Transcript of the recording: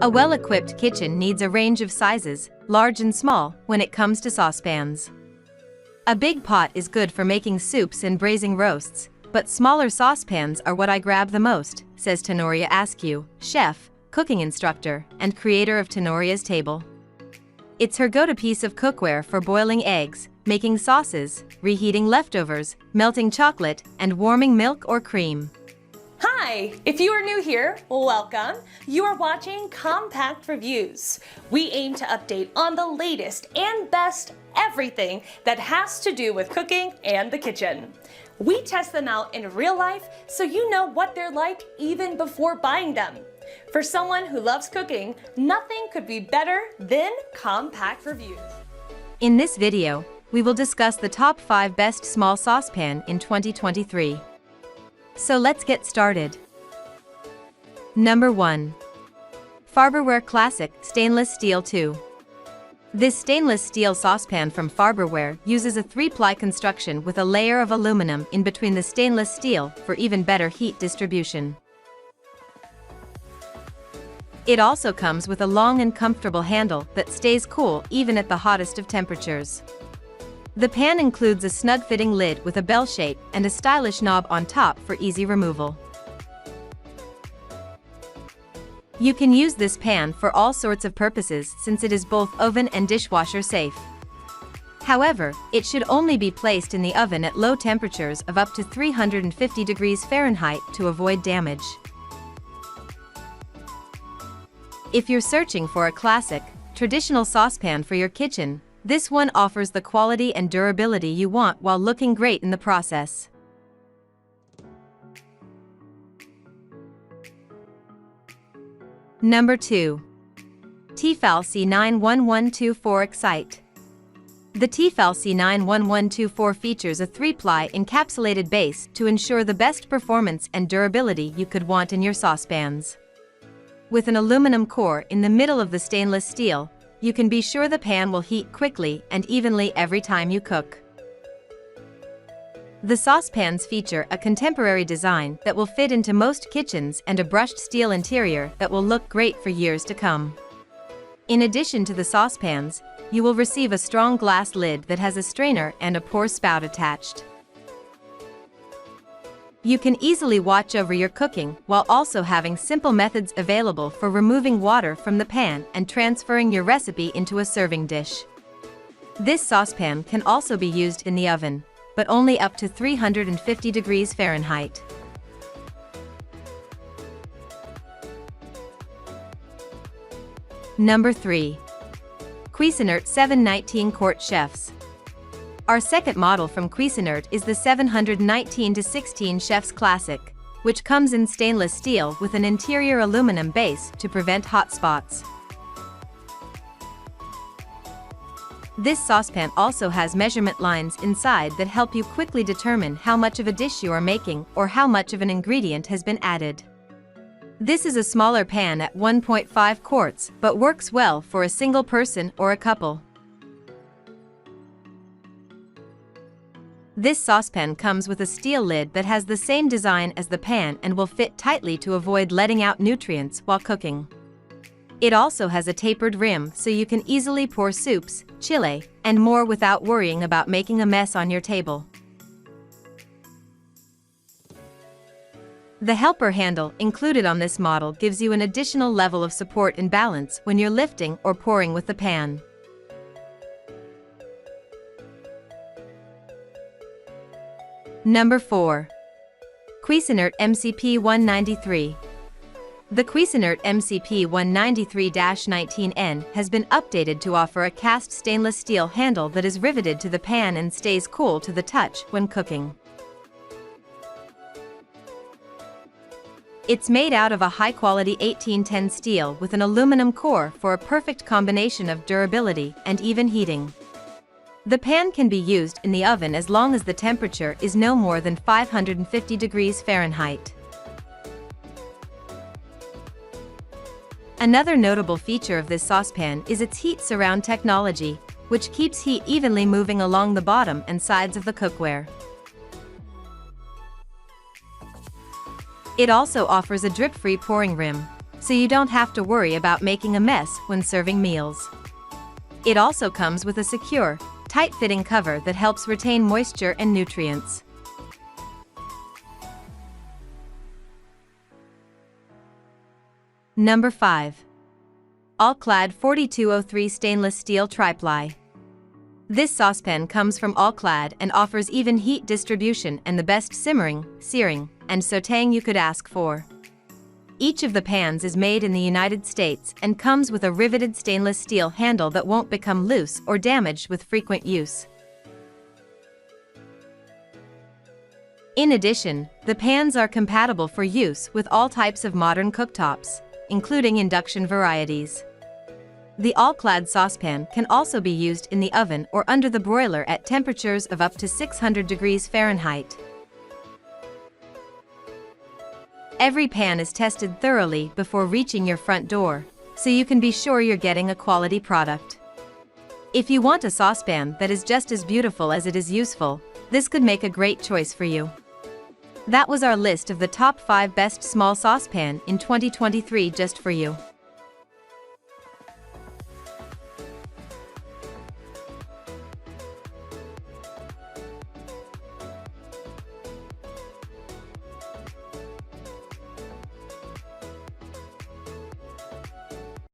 A well-equipped kitchen needs a range of sizes, large and small, when it comes to saucepans. A big pot is good for making soups and braising roasts, but smaller saucepans are what I grab the most, says Tenoria Askew, chef, cooking instructor, and creator of Tenoria's Table. It's her go-to piece of cookware for boiling eggs, making sauces, reheating leftovers, melting chocolate, and warming milk or cream. Hi! If you are new here, welcome. You are watching Compact Reviews. We aim to update on the latest and best everything that has to do with cooking and the kitchen. We test them out in real life so you know what they're like even before buying them. For someone who loves cooking, nothing could be better than Compact Reviews. In this video, we will discuss the top 5 best small saucepan in 2023. So let's get started. Number 1. Farberware Classic Stainless Steel 2. This stainless steel saucepan from Farberware uses a 3-ply construction with a layer of aluminum in between the stainless steel for even better heat distribution. It also comes with a long and comfortable handle that stays cool even at the hottest of temperatures. The pan includes a snug-fitting lid with a bell shape and a stylish knob on top for easy removal. You can use this pan for all sorts of purposes since it is both oven and dishwasher safe. However, it should only be placed in the oven at low temperatures of up to 350 degrees Fahrenheit to avoid damage. If you're searching for a classic, traditional saucepan for your kitchen, this one offers the quality and durability you want while looking great in the process. Number 2. T-fal C91124 Excite. The T-fal C91124 features a 3-ply encapsulated base to ensure the best performance and durability you could want in your saucepans. With an aluminum core in the middle of the stainless steel, you can be sure the pan will heat quickly and evenly every time you cook. The saucepans feature a contemporary design that will fit into most kitchens and a brushed steel interior that will look great for years to come. In addition to the saucepans, you will receive a strong glass lid that has a strainer and a pour spout attached. You can easily watch over your cooking while also having simple methods available for removing water from the pan and transferring your recipe into a serving dish. This saucepan can also be used in the oven, but only up to 350 degrees Fahrenheit. Number 3. Cuisinart 719 Quart Chefs. Our second model from Cuisinart is the 719-16 Chef's Classic, which comes in stainless steel with an interior aluminum base to prevent hot spots. This saucepan also has measurement lines inside that help you quickly determine how much of a dish you are making or how much of an ingredient has been added. This is a smaller pan at 1.5 quarts, but works well for a single person or a couple. This saucepan comes with a steel lid that has the same design as the pan and will fit tightly to avoid letting out nutrients while cooking. It also has a tapered rim so you can easily pour soups, chili, and more without worrying about making a mess on your table. The helper handle included on this model gives you an additional level of support and balance when you're lifting or pouring with the pan. Number 4. Cuisinart MCP 193. The Cuisinart MCP 193-19N has been updated to offer a cast stainless steel handle that is riveted to the pan and stays cool to the touch when cooking. It's made out of a high-quality 1810 steel with an aluminum core for a perfect combination of durability and even heating. The pan can be used in the oven as long as the temperature is no more than 550 degrees Fahrenheit. Another notable feature of this saucepan is its heat surround technology, which keeps heat evenly moving along the bottom and sides of the cookware. It also offers a drip-free pouring rim, so you don't have to worry about making a mess when serving meals. It also comes with a secure, tight-fitting cover that helps retain moisture and nutrients. Number 5. All-Clad 4203 Stainless Steel Triply. This saucepan comes from All-Clad and offers even heat distribution and the best simmering, searing, and sautéing you could ask for. Each of the pans is made in the United States and comes with a riveted stainless steel handle that won't become loose or damaged with frequent use. In addition, the pans are compatible for use with all types of modern cooktops, including induction varieties. The All-Clad saucepan can also be used in the oven or under the broiler at temperatures of up to 600 degrees Fahrenheit. Every pan is tested thoroughly before reaching your front door, so you can be sure you're getting a quality product. If you want a saucepan that is just as beautiful as it is useful, this could make a great choice for you. That was our list of the top 5 best small saucepan in 2023 just for you.